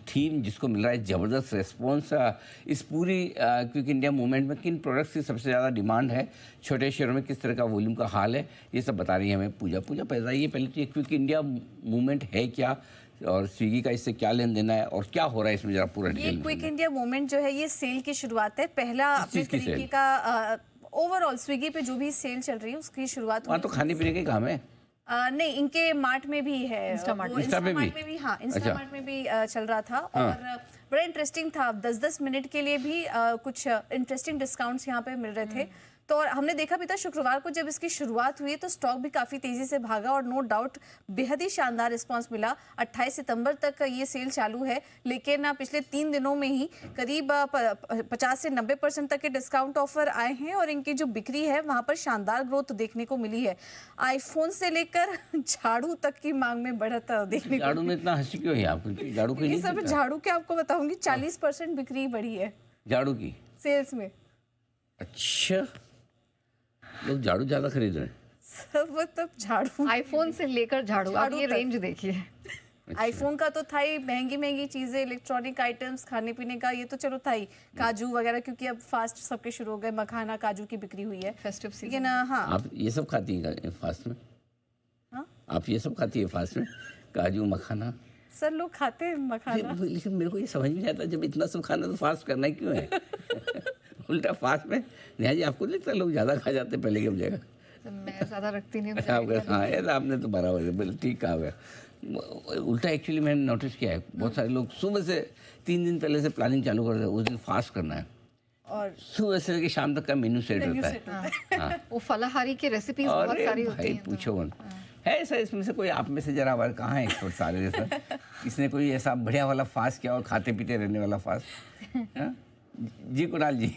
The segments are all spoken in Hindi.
थीम जिसको मिल रहा है, ज़बरदस्त रिस्पॉन्स इस पूरी क्विक इंडिया मूवमेंट में किन प्रोडक्ट्स की सबसे ज़्यादा डिमांड है, छोटे शहरों में किस तरह का वॉल्यूम का हाल है, ये सब बता रही है हमें पूजा। पूजा बताइए पहले तो ये क्विक इंडिया मूवमेंट है क्या और स्विगी का इससे क्या लेन देना है और क्या हो रहा है इसमें, जरा पूरा ये क्विक इंडिया मूवमेंट जो है ये सेल की शुरुआत है, पहला अपने तरीके का ओवरऑल स्विगी पे जो भी सेल चल रही है उसकी शुरुआत। वहाँ तो खाने पीने के काम है। नहीं, इनके मार्ट में भी है, इंस्टामार्ट में भी हाँ, इंस्टामार्ट में भी चल रहा था। हाँ। और बड़ा इंटरेस्टिंग था, 10-10 मिनट के लिए भी कुछ इंटरेस्टिंग डिस्काउंट्स यहाँ पे मिल रहे थे। तो हमने देखा भी था शुक्रवार को जब इसकी शुरुआत हुई तो स्टॉक भी काफ़ी तेज़ी से भागा और नो डाउट बेहद ही शानदार रिस्पांस मिला। 28 सितंबर तक ये सेल चालू है, लेकिन पिछले 3 दिनों में ही करीब 50 से 90% तक के डिस्काउंट ऑफर आए हैं और इनकी जो बिक्री है वहाँ पर शानदार ग्रोथ देखने को मिली है। आईफोन से लेकर झाड़ू तक की मांग में बढ़त देखने को। झाड़ू में इतना हंसी क्यों है आपको? झाड़ू की नहीं, सब झाड़ू के आपको बताऊंगी 40% बिक्री बढ़ी है झाड़ू की सेल्स में। अच्छा, लोग झाड़ू ज्यादा खरीद रहे हैं। सब तब झाड़ू, आईफोन से लेकर झाड़ू, आप ये रेंज देखिए। आईफोन का तो था ही, महंगी चीजें, इलेक्ट्रॉनिक आइटम्स, खाने पीने का ये तो चलो था ही, काजू वगैरह क्योंकि अब फास्ट सबके शुरू हो गए, मखाना काजू की बिक्री हुई है फेस्टिव सीजन। लेकिन हाँ, आप ये सब खाती हैं फास्ट में? हाँ? आप ये सब खाती है फास्ट में, काजू मखाना? सर लोग खाते हैं मखाना, लेकिन मेरे को ये समझ में नहीं आता, जब इतना सब खाना तो फास्ट करना ही क्यों है? उल्टा फास्ट में नेहा जी आपको लगता है लोग ज़्यादा खा जाते हैं पहले की जगह? मैं ज़्यादा रखती नहीं हूँ। हाँ यार, आपने तो बराबर है, बिल्कुल ठीक कहा है। उल्टा एक्चुअली मैंने नोटिस किया है, बहुत सारे लोग सुबह से 3 दिन पहले से प्लानिंग चालू कर देते हैं, उस दिन फास्ट करना है और सुबह से लेकर शाम तक का मेन्यू सेट होता है। हाँ, वो फलाहारी की रेसिपीज बहुत सारी होती हैं। पूछो मन है ऐसा, इसमें से कोई आप में से जरा हमारे कहाँ है एक्सपर्ट सारे जैसा, इसने कोई ऐसा बढ़िया वाला फास्ट किया और खाते पीते रहने वाला फास्ट? जी कुणाल जी।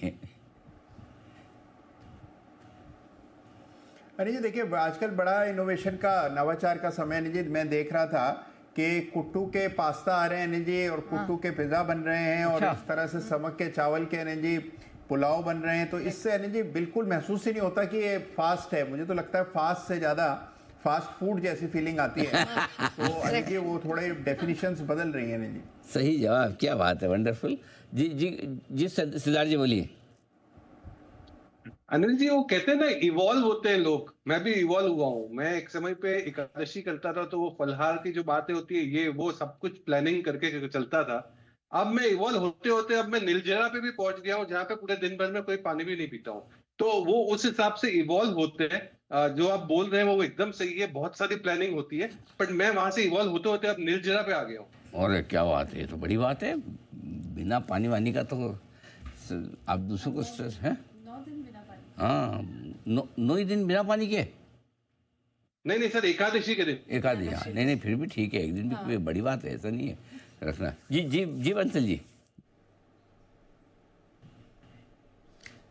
अरे जी देखिए, आजकल बड़ा इनोवेशन का, नवाचार का समय है जी। मैं देख रहा था कि कुट्टू के पास्ता आ रहे हैं जी और कुट्टू के पिज़्ज़ा बन रहे हैं और इस तरह से समक के चावल के जी पुलाव बन रहे हैं। तो इससे जी बिल्कुल महसूस ही नहीं होता कि ये फास्ट है। मुझे तो लगता है फास्ट से ज़्यादा फास्ट फूड जैसी फीलिंग आती है। तो जी वो थोड़े डेफिनेशंस बदल रही हैं जी। सही जवाब, क्या बात है, वंडरफुल। जी जी जी, सिद्धार्थ जी बोलिए। अनिल जी, वो कहते हैं ना इवॉल्व होते हैं लोग, मैं भी इवॉल्व हुआ हूँ। मैं एक समय पे एकादशी करता था तो वो फलहार की जो बातें होती है ये वो सब कुछ प्लानिंग करके चलता था। अब मैं इवॉल्व होते होते अब मैं निर्जरा पे भी पहुंच गया हूँ जहाँ पे पूरे दिन भर में कोई पानी भी नहीं पीता हूँ। तो वो उस हिसाब से इवॉल्व होते हैं। जो आप बोल रहे हैं वो एकदम सही है, बहुत सारी प्लानिंग होती है, बट मैं वहां से इवॉल्व होते होते अब निर्जरा पे आ गया हूँ। और क्या बात है, ये तो बड़ी बात है। बिना पानी वानी का तो आप दूसरों को है। हाँ, 9 ही दिन बिना पानी के? नहीं सर, एकादशी के दिन। एकादशी, हाँ, नहीं फिर भी ठीक है, एक दिन भी बड़ी बात है, ऐसा नहीं है रखना। जी जी जी बंसल जी।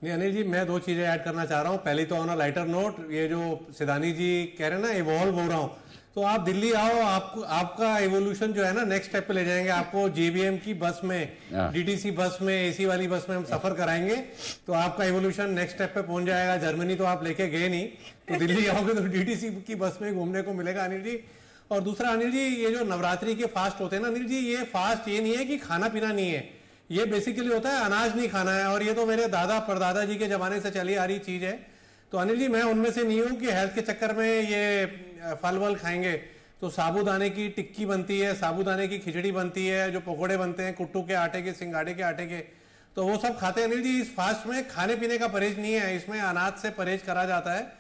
नहीं अनिल जी, मैं 2 चीज़ें ऐड करना चाह रहा हूँ। पहली तो ऑन अ लाइटर नोट, ये जो सिदानी जी कह रहे हैं ना इवॉल्व हो रहा हूँ, तो आप दिल्ली आओ, आपका एवोल्यूशन जो है ना नेक्स्ट स्टेप पे ले जाएंगे। आपको जेबीएम की बस में, डीटीसी बस में, एसी वाली बस में हम सफर कराएंगे, तो आपका एवोल्यूशन नेक्स्ट स्टेप पे पहुंच जाएगा। जर्मनी तो आप लेके गए नहीं, तो दिल्ली आओगे तो डीटीसी की बस में घूमने को मिलेगा अनिल जी। और दूसरा अनिल जी, ये जो नवरात्रि के फास्ट होते हैं ना अनिल जी, ये फास्ट ये नहीं है कि खाना पीना नहीं है, ये बेसिकली होता है अनाज नहीं खाना है। और ये तो मेरे दादा परदादा जी के जमाने से चली आ रही चीज है। तो अनिल जी, मैं उनमें से नहीं हूँ कि हेल्थ के चक्कर में ये फल वल खाएंगे। तो साबूदाने की टिक्की बनती है, साबूदाने की खिचड़ी बनती है, जो पकोड़े बनते हैं कुट्टू के आटे के, सिंगाड़े के आटे के, तो वो सब खाते हैं अनिल जी। इस फास्ट में खाने पीने का परहेज नहीं है, इसमें अनाज से परहेज करा जाता है।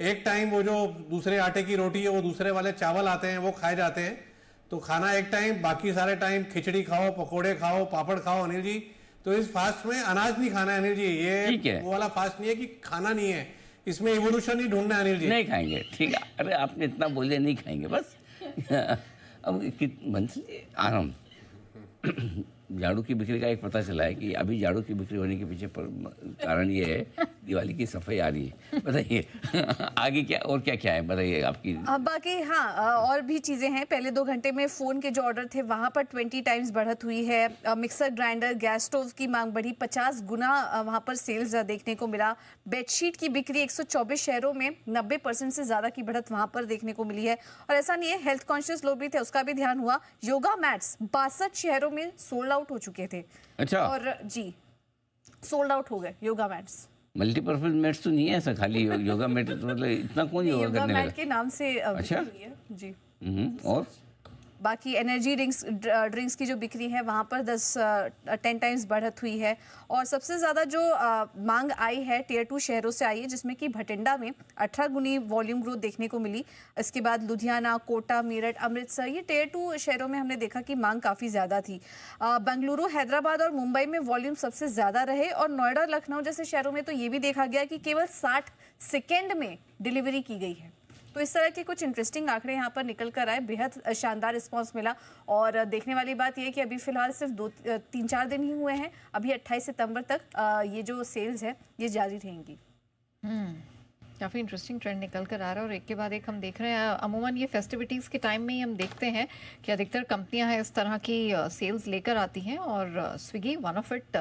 एक टाइम वो जो दूसरे आटे की रोटी है, वो दूसरे वाले चावल आते हैं, वो खाए जाते हैं। तो खाना एक टाइम, बाकी सारे टाइम खिचड़ी खाओ, पकोड़े खाओ, पापड़ खाओ अनिल जी। तो इस फास्ट में अनाज नहीं खाना है अनिल जी। ये वो वाला फास्ट नहीं है कि खाना नहीं है, इसमें इवोल्यूशन ही ढूंढना है अनिल जी। नहीं खाएंगे, ठीक है। अरे आपने इतना बोले, नहीं खाएंगे बस। अब आराम। झाड़ू की बिक्री का एक पता चला है कि अभी झाड़ू की बिक्री होने के पीछे कारण ये है दिवाली की सफाई आ रही है। बताइए आगे क्या और क्या क्या है, बताइए आपकी। बाकी हाँ, और भी चीज़ें हैं। पहले 2 घंटे में फ़ोन के जो ऑर्डर थे वहाँ पर 20 टाइम्स बढ़त हुई है। मिक्सर ग्राइंडर, गैस स्टोव की मांग बढ़ी, 50 गुना वहाँ पर सेल्स देखने को मिला। बेडशीट की बिक्री 124 शहरों में 90% से ज़्यादा की बढ़त वहाँ पर देखने को मिली है। और ऐसा नहीं है, हेल्थ कॉन्शियस लोग भी थे, उसका भी ध्यान हुआ। योगा मैट्स 62 शहरों में सोल्ड आउट हो चुके थे। अच्छा। और जी, सोल्ड आउट हो गए योगा मैट्स। मल्टीपर्पज मैट्स तो नहीं है ऐसा, खाली योगा मैट तो मतलब इतना कौन योगा योगा करने मैट लगा? के नाम से अच्छा। बिक्री है जी। और बाकी एनर्जी ड्रिंक्स की जो बिक्री है वहाँ पर 10 टाइम्स बढ़त हुई है। और सबसे ज़्यादा जो मांग आई है टियर 2 शहरों से आई है, जिसमें कि भटिंडा में 18 गुनी वॉल्यूम ग्रोथ देखने को मिली। इसके बाद लुधियाना, कोटा, मेरठ, अमृतसर, ये टियर 2 शहरों में हमने देखा कि मांग काफ़ी ज़्यादा थी। बेंगलुरु, हैदराबाद और मुंबई में वॉल्यूम सबसे ज़्यादा रहे। और नोएडा, लखनऊ जैसे शहरों में तो ये भी देखा गया कि केवल 60 सेकेंड में डिलीवरी की गई है। तो इस तरह के कुछ इंटरेस्टिंग आंकड़े यहाँ पर निकल कर आए, बेहद शानदार रिस्पांस मिला। और देखने वाली बात यह है कि अभी फिलहाल सिर्फ 3-4 दिन ही हुए हैं, अभी 28 सितंबर तक ये जो सेल्स है ये जारी रहेंगी। काफ़ी इंटरेस्टिंग ट्रेंड निकल कर आ रहा है और एक के बाद एक हम देख रहे हैं। अमूमन ये फेस्टिविटीज़ के टाइम में ही हम देखते हैं कि अधिकतर कंपनियां हैं इस तरह की सेल्स लेकर आती हैं। और Swiggy one of it,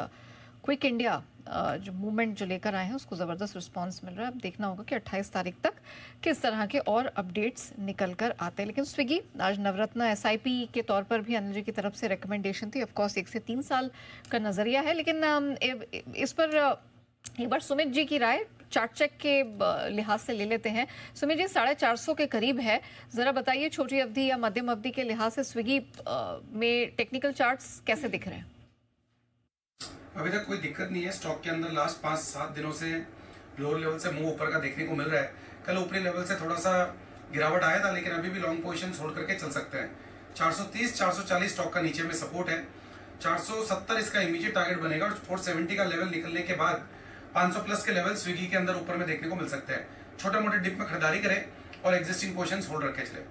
quick India जो मूवमेंट जो लेकर आए हैं उसको ज़बरदस्त रिस्पांस मिल रहा है। अब देखना होगा कि 28 तारीख तक किस तरह के और अपडेट्स निकल कर आते हैं। लेकिन स्विगी आज नवरत्न SIP के तौर पर भी अनिल जी की तरफ से रिकमेंडेशन थी। ऑफकोर्स 1 से 3 साल का नज़रिया है, लेकिन इस पर एक बार सुमित जी की राय चार्ट चेक के लिहाज से ले लेते हैं। सुमित जी, 450 के करीब है, ज़रा बताइए छोटी अवधि या मध्यम अवधि के लिहाज से स्विगी में टेक्निकल चार्ट्स कैसे दिख रहे हैं? अभी तक कोई दिक्कत नहीं है। स्टॉक के अंदर लास्ट 5-7 दिनों से लोअर लेवल से मूव ऊपर का देखने को मिल रहा है। कल ऊपरी लेवल से थोड़ा सा गिरावट आया था, लेकिन अभी भी लॉन्ग पोजीशन होल्ड करके चल सकते हैं। 430-440 स्टॉक का नीचे में सपोर्ट है। 470 इसका इमीडिएट टारगेट बनेगा और 470 का लेवल निकलने के बाद 500 प्लस के लेवल स्विगी के अंदर ऊपर में देखने को मिल सकते हैं। छोटे मोटे डिप में खरीदारी करें और एग्जिस्टिंग पोजीशन होल्ड रखे चले।